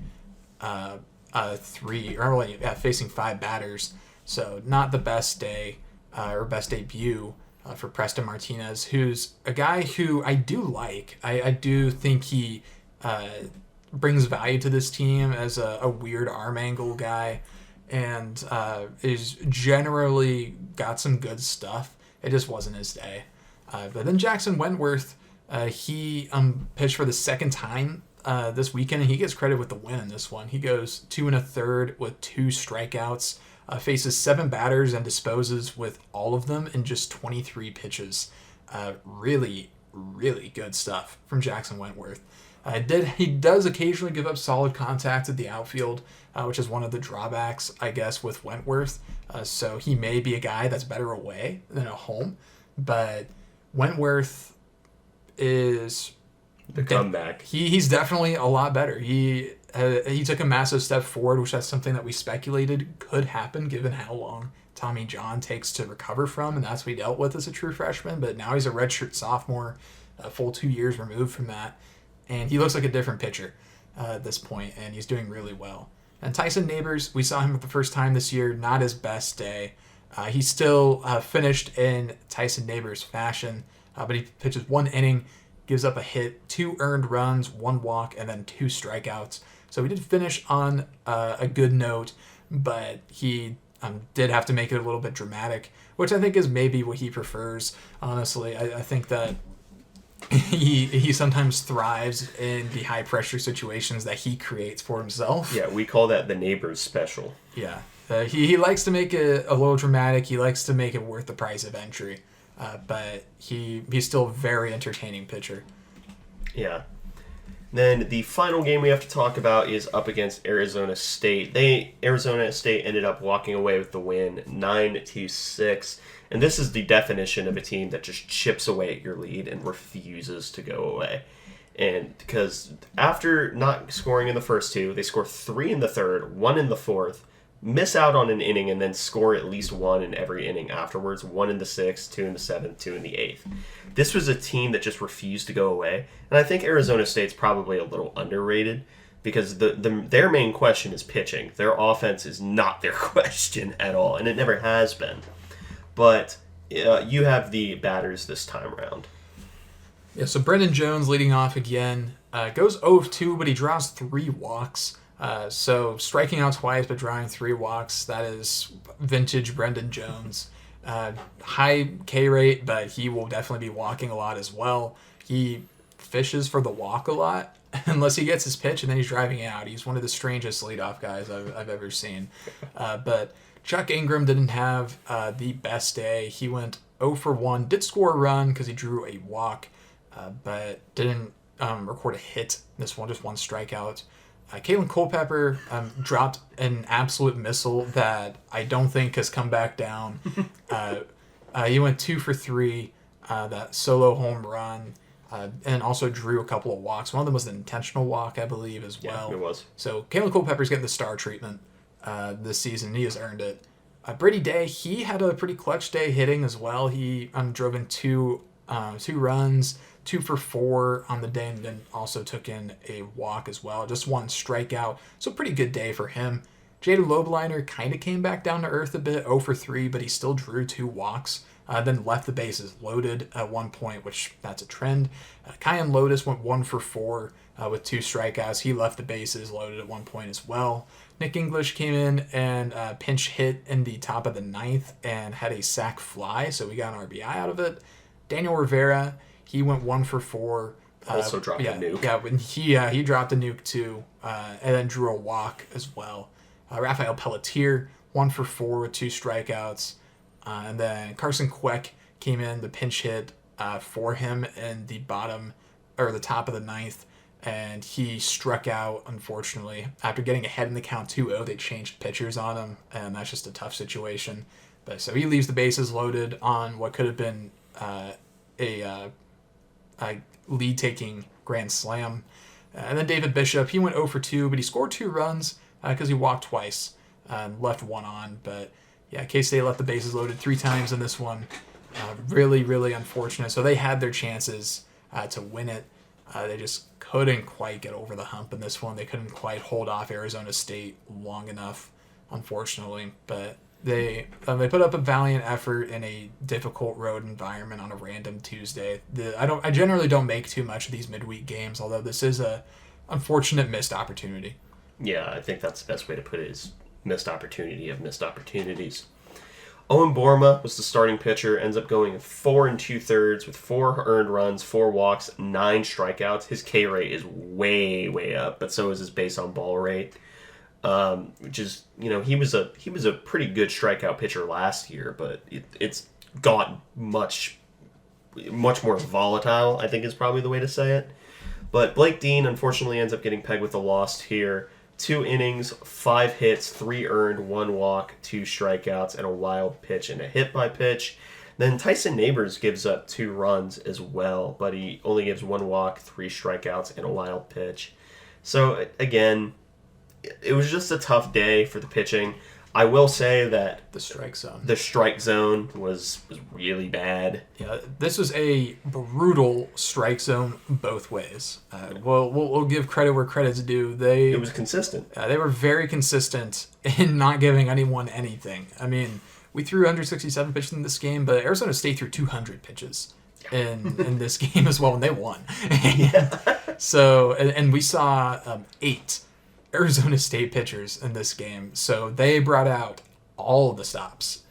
facing 5 batters, so not the best day or best debut for Preston Martinez, who's a guy who I do like. I do think he brings value to this team as a weird arm angle guy, and is generally got some good stuff. It just wasn't his day. But then Jackson Wentworth, he pitched for the second time this weekend, and he gets credit with the win in this one. He goes 2 1/3 with 2 strikeouts, faces 7 batters and disposes with all of them in just 23 pitches. Really, really good stuff from Jackson Wentworth. He does occasionally give up solid contact at the outfield, which is one of the drawbacks, I guess, with Wentworth. So he may be a guy that's better away than at home, but Wentworth is... The comeback. He's definitely a lot better. He took a massive step forward, which that's something that we speculated could happen given how long Tommy John takes to recover from, and that's what he dealt with as a true freshman. But now he's a redshirt sophomore, a full 2 years removed from that, and he looks like a different pitcher at this point, and he's doing really well. And Tyson Neighbors, we saw him for the first time this year, not his best day. He still finished in Tyson Neighbors fashion, but he pitches 1 inning, gives up a hit, 2 earned runs, 1 walk, and then 2 strikeouts. So he did finish on a good note, but he did have to make it a little bit dramatic, which I think is maybe what he prefers, honestly. I think that he sometimes thrives in the high-pressure situations that he creates for himself. Yeah, we call that the Neighbors special. Yeah. He likes to make it a little dramatic. He likes to make it worth the price of entry. But he's still a very entertaining pitcher. Yeah. Then the final game we have to talk about is up against Arizona State. Arizona State ended up walking away with the win, 9-6. And this is the definition of a team that just chips away at your lead and refuses to go away. And because after not scoring in the first 2, they score 3 in the third, 1 in the fourth, miss out on an inning, and then score at least 1 in every inning afterwards. 1 in the 6th, 2 in the 7th, 2 in the 8th. This was a team that just refused to go away. And I think Arizona State's probably a little underrated because their main question is pitching. Their offense is not their question at all, and it never has been. But you have the batters this time around. Yeah, so Brendan Jones leading off again. Goes 0-2, but he draws 3 walks. So striking out twice but drawing 3 walks, that is vintage Brendan Jones. High K rate, but he will definitely be walking a lot as well. He fishes for the walk a lot unless he gets his pitch and then he's driving out. He's one of the strangest leadoff guys I've ever seen. But Chuck Ingram didn't have the best day. He went 0 for 1, did score a run because he drew a walk. but didn't record a hit. This one, just one strikeout. Caitlin Culpepper dropped an absolute missile that I don't think has come back down. He went 2 for 3, that solo home run, and also drew a couple of walks. One of them was an intentional walk, I believe, as well. Yeah, it was. So Caitlin Culpepper's getting the star treatment this season. He has earned it. Brady Day, he had a pretty clutch day hitting as well. He drove in two runs, 2 for 4 on the day, and then also took in a walk as well. Just 1 strikeout. So pretty good day for him. Jaden Lobliner kind of came back down to earth a bit, 0 for 3, but he still drew 2 walks. Then left the bases loaded at one point, which that's a trend. Kyan Lotus went 1 for 4 with 2 strikeouts. He left the bases loaded at one point as well. Nick English came in and pinch hit in the top of the 9th and had a sac fly, so we got an RBI out of it. Daniel Rivera, he went 1 for 4. Also dropped a nuke. Yeah, when he dropped a nuke too, and then drew a walk as well. Rafael Pelletier, 1 for 4 with 2 strikeouts. And then Carson Queck came in the pinch hit for him in the top of the 9th, and he struck out, unfortunately. After getting ahead in the count 2-0, they changed pitchers on him, and that's just a tough situation. But so he leaves the bases loaded on what could have been a lead-taking grand slam. And then David Bishop, he went 0 for 2, but he scored 2 runs because he walked twice and left 1 on. But yeah, K-State left the bases loaded 3 times in this one. Really, really unfortunate. So they had their chances to win it. They just couldn't quite get over the hump in this one. They couldn't quite hold off Arizona State long enough, unfortunately. But they put up a valiant effort in a difficult road environment on a random Tuesday. I generally don't make too much of these midweek games, although this is a unfortunate missed opportunity. Yeah, I think that's the best way to put it, is missed opportunity of missed opportunities. Owen Borma was the starting pitcher, ends up going 4 2/3 with 4 earned runs, 4 walks, 9 strikeouts. His K rate is way, way up, but so is his base on ball rate. Which is, he was a pretty good strikeout pitcher last year, but it's got much more volatile, I think is probably the way to say it. But Blake Dean unfortunately ends up getting pegged with a loss here. 2 innings, 5 hits, 3 earned, 1 walk, 2 strikeouts, and a wild pitch and a hit by pitch. Then Tyson Neighbors gives up 2 runs as well, but he only gives 1 walk, 3 strikeouts, and a wild pitch. So again, it was just a tough day for the pitching. I will say that the strike zone was really bad. Yeah, this was a brutal strike zone both ways. We'll give credit where credit's due. It was consistent. They were very consistent in not giving anyone anything. I mean, we threw 167 pitches in this game, but Arizona State threw 200 pitches in this game as well, and they won. So, and we saw 8 Arizona State pitchers in this game, so they brought out all of the stops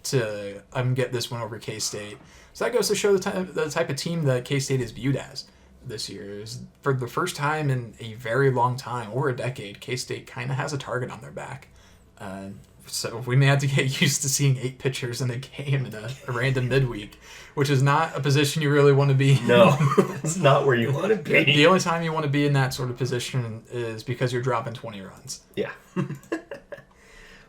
to get this one over K-State. So that goes to show the type of team that K-State is viewed as this year. For the first time in a very long time, over a decade, K-State kind of has a target on their back. So we may have to get used to seeing 8 pitchers in a game in a random midweek, which is not a position you really want to be in. No, it's not where you want to be. The only time you want to be in that sort of position is because you're dropping 20 runs. Yeah.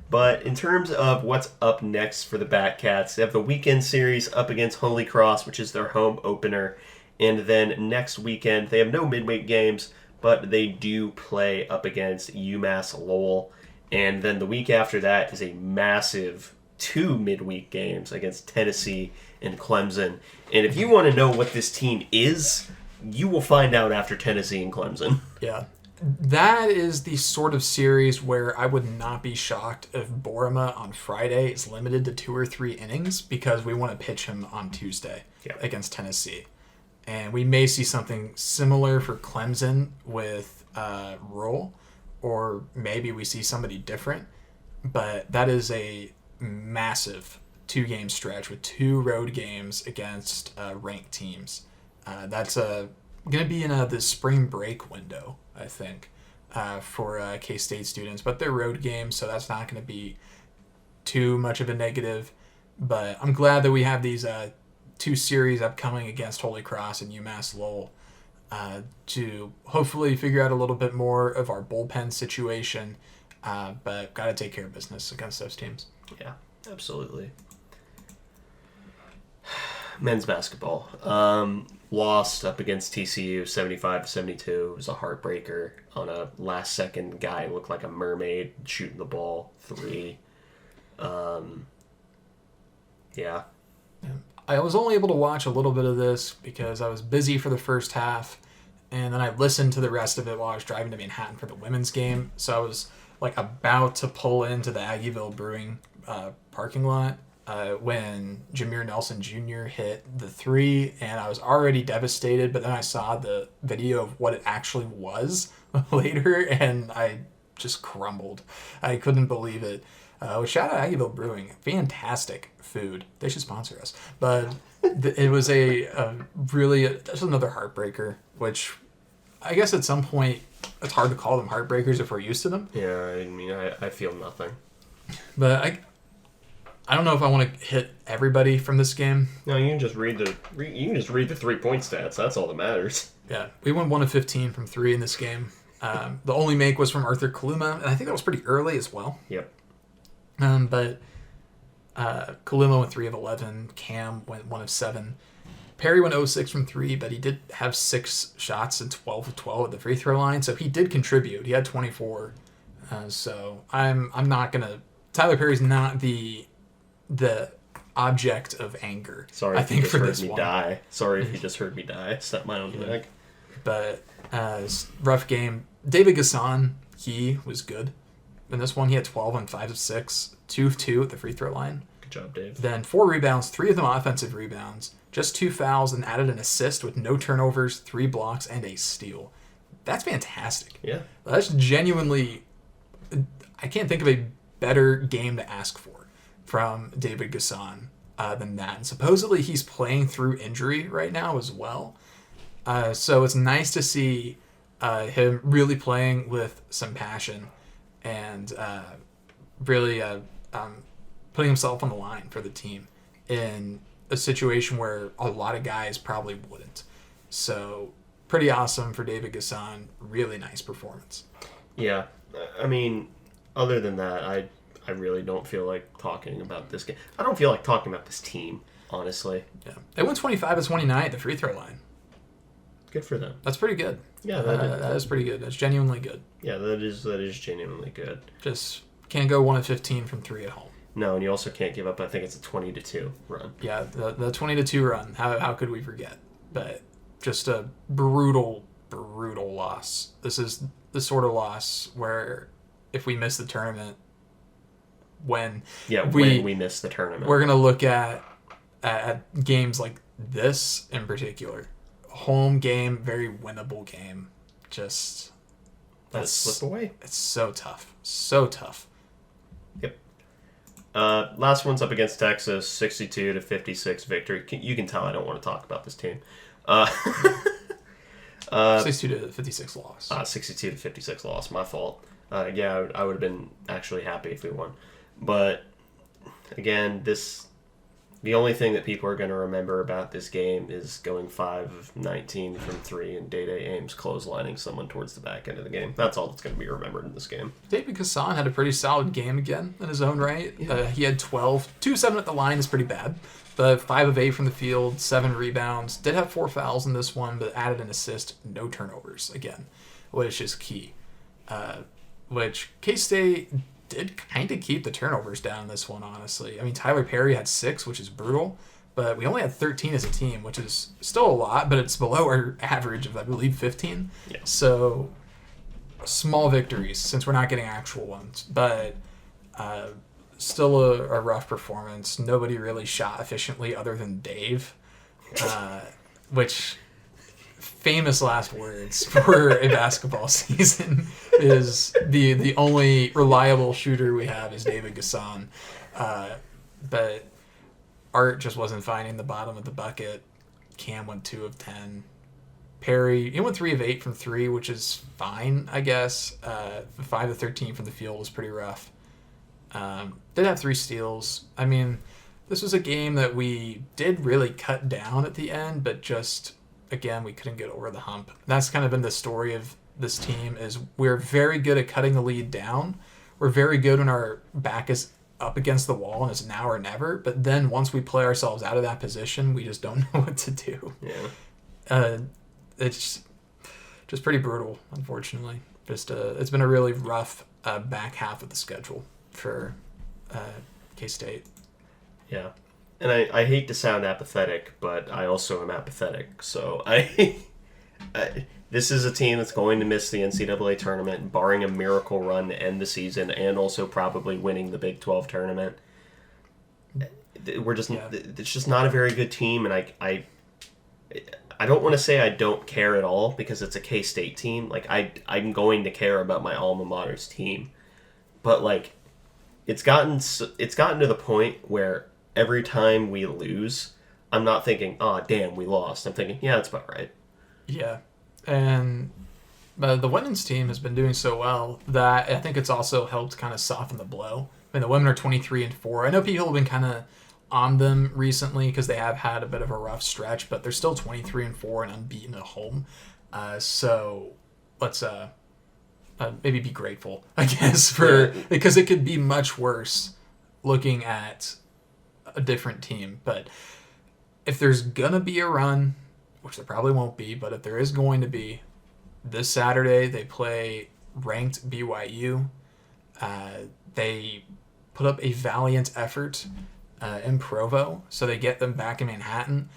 But in terms of what's up next for the Batcats, they have the weekend series up against Holy Cross, which is their home opener. And then next weekend, they have no midweek games, but they do play up against UMass Lowell. And then the week after that is a massive 2 midweek games against Tennessee and Clemson. And if you want to know what this team is, you will find out after Tennessee and Clemson. Yeah. That is the sort of series where I would not be shocked if Borma on Friday is limited to 2 or 3 innings because we want to pitch him on Tuesday against Tennessee. And we may see something similar for Clemson with Roll. Or maybe we see somebody different, but that is a massive 2-game stretch with 2 road games against ranked teams. That's going to be in the spring break window, I think, for K-State students. But they're road games, so that's not going to be too much of a negative. But I'm glad that we have these 2 series upcoming against Holy Cross and UMass Lowell to hopefully figure out a little bit more of our bullpen situation. But got to take care of business against those teams. Yeah, absolutely. Men's basketball. Lost up against TCU 75-72. It was a heartbreaker on a last-second guy who looked like a mermaid shooting the ball 3. Yeah. I was only able to watch a little bit of this because I was busy for the first half, and then I listened to the rest of it while I was driving to Manhattan for the women's game. So I was like about to pull into the Aggieville Brewing parking lot when Jameer Nelson Jr. hit the 3, and I was already devastated, but then I saw the video of what it actually was later, and I just crumbled. I couldn't believe it. Shout out Aggieville Brewing. Fantastic food. They should sponsor us. But it was a really, that's another heartbreaker, which I guess at some point it's hard to call them heartbreakers if we're used to them. Yeah, I mean, I feel nothing. But I don't know if I want to hit everybody from this game. No, you can just read the 3-point stats. That's all that matters. Yeah, we went 1 of 15 from 3 in this game. The only make was from Arthur Kaluma, and I think that was pretty early as well. Yep. But Kaluma went 3 of 11. Cam went 1 of 7. Perry went 0-6 from 3, but he did have 6 shots and 12 of 12 at the free throw line, so he did contribute. He had 24. So I'm not gonna. Tyler Perry's not the object of anger. Sorry, I think if you for just this heard me one. die. Sorry if you just heard me die. Step my own neck. But it's a rough game. David Gasson, he was good. In this one, he had 12 on 5 of 6, 2 of 2 at the free throw line. Good job, Dave. Then 4 rebounds, 3 of them offensive rebounds, just 2 fouls, and added an assist with no turnovers, 3 blocks, and a steal. That's fantastic. Yeah. That's genuinely, I can't think of a better game to ask for from David Gasson than that. And supposedly he's playing through injury right now as well. So it's nice to see him really playing with some passion and really putting himself on the line for the team in a situation where a lot of guys probably wouldn't. So pretty awesome for David Gasson. Really nice performance. Yeah. I mean, other than that, I really don't feel like talking about this game. I don't feel like talking about this team, honestly. Yeah, they went 25 of 29 at the free throw line. Good for them. That's pretty good. Yeah, that is pretty good. That's genuinely good. Yeah, that is genuinely good. Just can't go 1 of 15 from 3 at home. No, and you also can't give up. I think it's a 20-2 run. Yeah, the 20-2 run. How could we forget? But just a brutal loss. This is the sort of loss where if we miss the tournament, when we miss the tournament, we're gonna look at games like this in particular. Home game, very winnable game. Just let's slip away. It's so tough. So tough. Yep. Last one's up against Texas, 62-56 victory. You can tell I don't want to talk about this team. 62-56 loss. 62-56 loss. My fault. I would have been actually happy if we won. But again, the only thing that people are going to remember about this game is going 5 of 19 from 3 and Day-Day Ames clotheslining someone towards the back end of the game. That's all that's going to be remembered in this game. David Gasson had a pretty solid game again in his own right. Yeah. He had 12. 2-7 at the line is pretty bad. But 5 of 8 from the field, 7 rebounds. Did have 4 fouls in this one, but added an assist. No turnovers again, which is key. Which K-State did kind of keep the turnovers down this one, honestly. I mean, Tyler Perry had 6, which is brutal, but we only had 13 as a team, which is still a lot, but it's below our average of, I believe, 15. Yeah. So, small victories, since we're not getting actual ones, but still a rough performance. Nobody really shot efficiently other than Dave, which... famous last words for a basketball season is the only reliable shooter we have is David Gasson. But Art just wasn't finding the bottom of the bucket. Cam went 2 of 10. Perry, he went 3 of 8 from 3, which is fine, I guess. 5 of 13 from the field was pretty rough. Did have 3 steals. I mean, this was a game that we did really cut down at the end, but just, again, we couldn't get over the hump. That's kind of been the story of this team, is we're very good at cutting the lead down. We're very good when our back is up against the wall and it's now or never. But then once we play ourselves out of that position, we just don't know what to do. Yeah. It's just pretty brutal, unfortunately. Just it's been a really rough back half of the schedule for K-State. Yeah. And I hate to sound apathetic, but I also am apathetic. So I this is a team that's going to miss the NCAA tournament, barring a miracle run to end the season, and also probably winning the Big 12 tournament. It's just not a very good team, and I don't want to say I don't care at all, because it's a K-State team. Like, I'm going to care about my alma mater's team, but like, it's gotten to the point where every time we lose, I'm not thinking, "Oh, damn, we lost." I'm thinking, "Yeah, that's about right." Yeah. And the women's team has been doing so well that I think it's also helped kind of soften the blow. I mean, the women are 23-4. I know people have been kind of on them recently because they have had a bit of a rough stretch, but they're still 23-4 and unbeaten at home. So let's maybe be grateful, I guess, because it could be much worse looking at a different team. But if there's gonna be a run, which there probably won't be, but if there is going to be, this Saturday they play ranked BYU. They put up a valiant effort in Provo, so they get them back in Manhattan.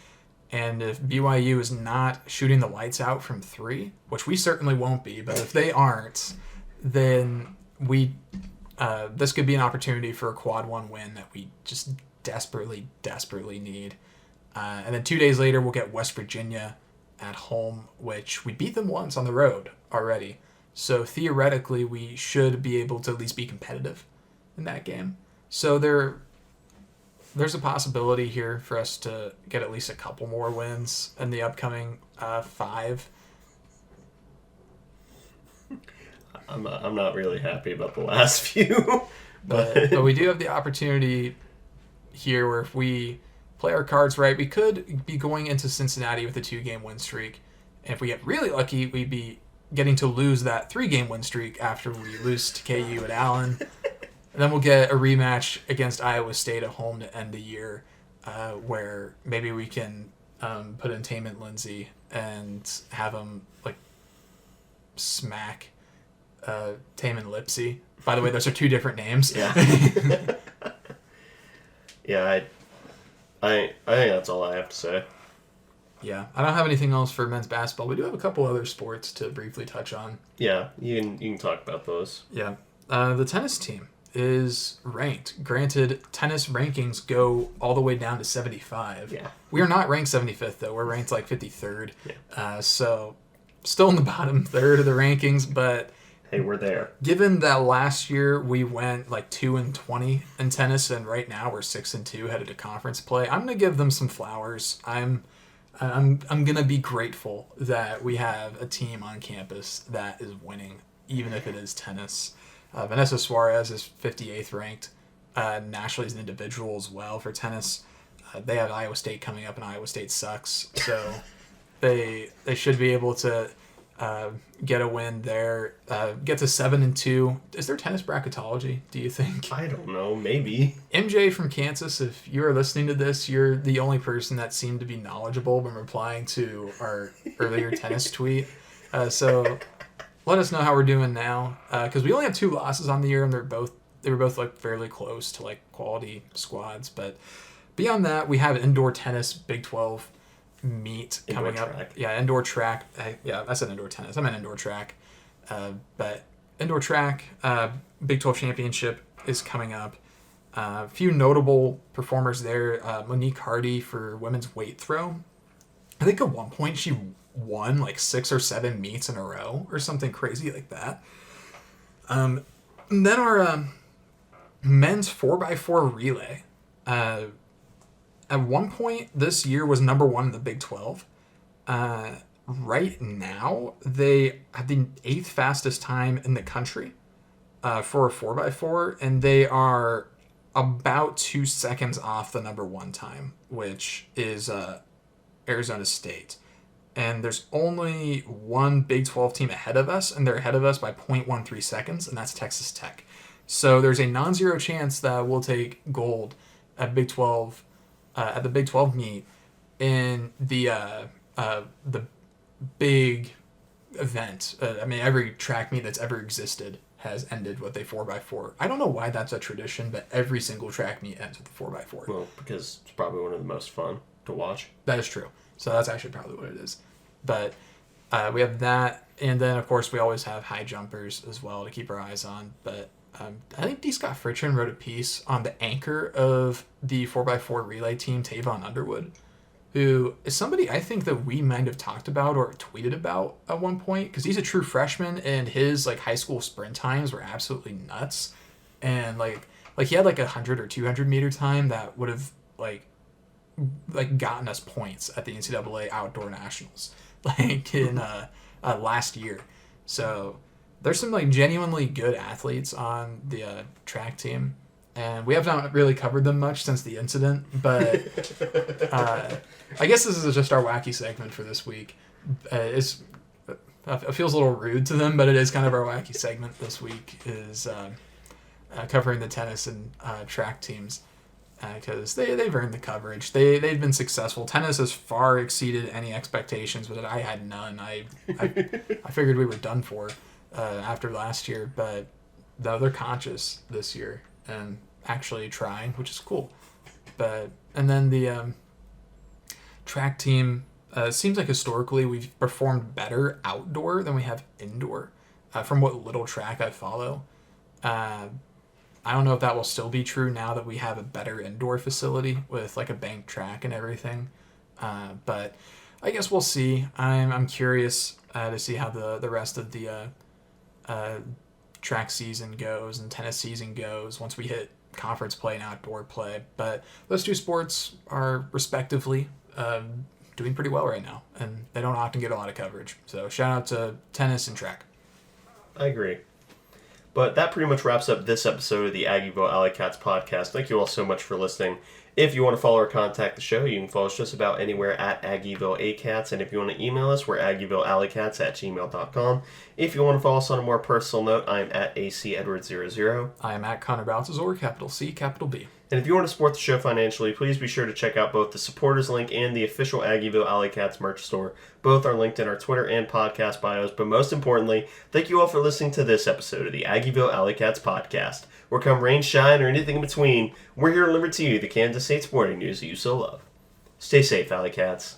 And if BYU is not shooting the lights out from three, which we certainly won't be, but if they aren't, then this could be an opportunity for a quad one win that we just desperately need. And then 2 days later, we'll get West Virginia at home, which we beat them once on the road already. So theoretically, we should be able to at least be competitive in that game. So there's a possibility here for us to get at least a couple more wins in the upcoming 5. I'm not really happy about the last few. but we do have the opportunity here where if we play our cards right, we could be going into Cincinnati with a 2-game win streak. And if we get really lucky, we'd be getting to lose that 3-game win streak after we lose to KU at Allen. And then we'll get a rematch against Iowa State at home to end the year, where maybe we can put in Taman Lindsay and have him like smack Taman Lipsy. By the way, those are 2 different names. Yeah. Yeah, I think that's all I have to say. Yeah, I don't have anything else for men's basketball. We do have a couple other sports to briefly touch on. Yeah, you can talk about those. Yeah, the tennis team is ranked. Granted, tennis rankings go all the way down to 75. Yeah. We are not ranked 75th, though. We're ranked like 53rd. Yeah. So still in the bottom third of the rankings, but hey, we're there. Given that last year we went like 2-20 in tennis, and right now we're 6-2 headed to conference play, I'm gonna give them some flowers. I'm gonna be grateful that we have a team on campus that is winning, even if it is tennis. Vanessa Suarez is 58th ranked nationally as an individual as well for tennis. They have Iowa State coming up, and Iowa State sucks, so they should be able to get a win there. Get to 7-2. Is there tennis bracketology, do you think? I don't know. Maybe. MJ from Kansas, if you are listening to this, you're the only person that seemed to be knowledgeable when replying to our earlier tennis tweet. So let us know how we're doing now, because we only have 2 losses on the year, and they were both like fairly close to like quality squads. But beyond that, we have indoor tennis Big 12 meet coming up. Yeah, indoor track. I said indoor tennis. I meant indoor track. But indoor track Big 12 championship is coming up. A few notable performers there. Monique Hardy for women's weight throw. I think at one point she won like 6 or 7 meets in a row or something crazy like that. And then our men's 4x4 relay. At one point this year was number 1 in the Big 12. Right now, they have the 8th fastest time in the country for a 4x4, and they are about 2 seconds off the number 1 time, which is Arizona State. And there's only one Big 12 team ahead of us, and they're ahead of us by 0.13 seconds, and that's Texas Tech. So there's a non-zero chance that we'll take gold at Big 12 at the Big 12 meet in the big event. Every track meet that's ever existed has ended with a 4x4. I don't know why that's a tradition, but every single track meet ends with a 4x4. Well, because it's probably one of the most fun to watch. That is true. So that's actually probably what it is. But we have that, and then, of course, we always have high jumpers as well to keep our eyes on. But I think D. Scott Fritchen wrote a piece on the anchor of the 4x4 relay team, Tavon Underwood, who is somebody I think that we might have talked about or tweeted about at one point, because he's a true freshman, and his high school sprint times were absolutely nuts. And he had a 100 or 200 meter time that would have gotten us points at the NCAA Outdoor Nationals in last year. So there's some genuinely good athletes on the track team, and we have not really covered them much since the incident, but I guess this is just our wacky segment for this week. It feels a little rude to them, but it is kind of our wacky segment this week, is covering the tennis and track teams, because they've earned the coverage. They've been successful. Tennis has far exceeded any expectations, but I had none. I figured we were done for after last year, but though they're conscious this year and actually trying, which is cool. And then the track team, seems like historically we've performed better outdoor than we have indoor, from what little track I follow. I don't know if that will still be true now that we have a better indoor facility with a banked track and everything, but I guess we'll see. I'm curious to see how the rest of the track season goes and tennis season goes once we hit conference play and outdoor play. But those two sports are respectively doing pretty well right now, and they don't often get a lot of coverage. So shout out to tennis and track. I agree. But that pretty much wraps up this episode of the Aggieville Alleycats podcast. Thank you all so much for listening. If you want to follow or contact the show, you can follow us just about anywhere at Aggieville Alleycats. And if you want to email us, we're AggievilleAlleycats@gmail.com. If you want to follow us on a more personal note, I'm at ACEdward00. I am at Connor Baltazar, capital C, capital B. And if you want to support the show financially, please be sure to check out both the supporters link and the official Aggieville Alleycats merch store. Both are linked in our Twitter and podcast bios. But most importantly, thank you all for listening to this episode of the Aggieville Alleycats podcast. Where come rain, shine, or anything in between, we're here to deliver to you the Kansas State sporting news that you so love. Stay safe, Alleycats.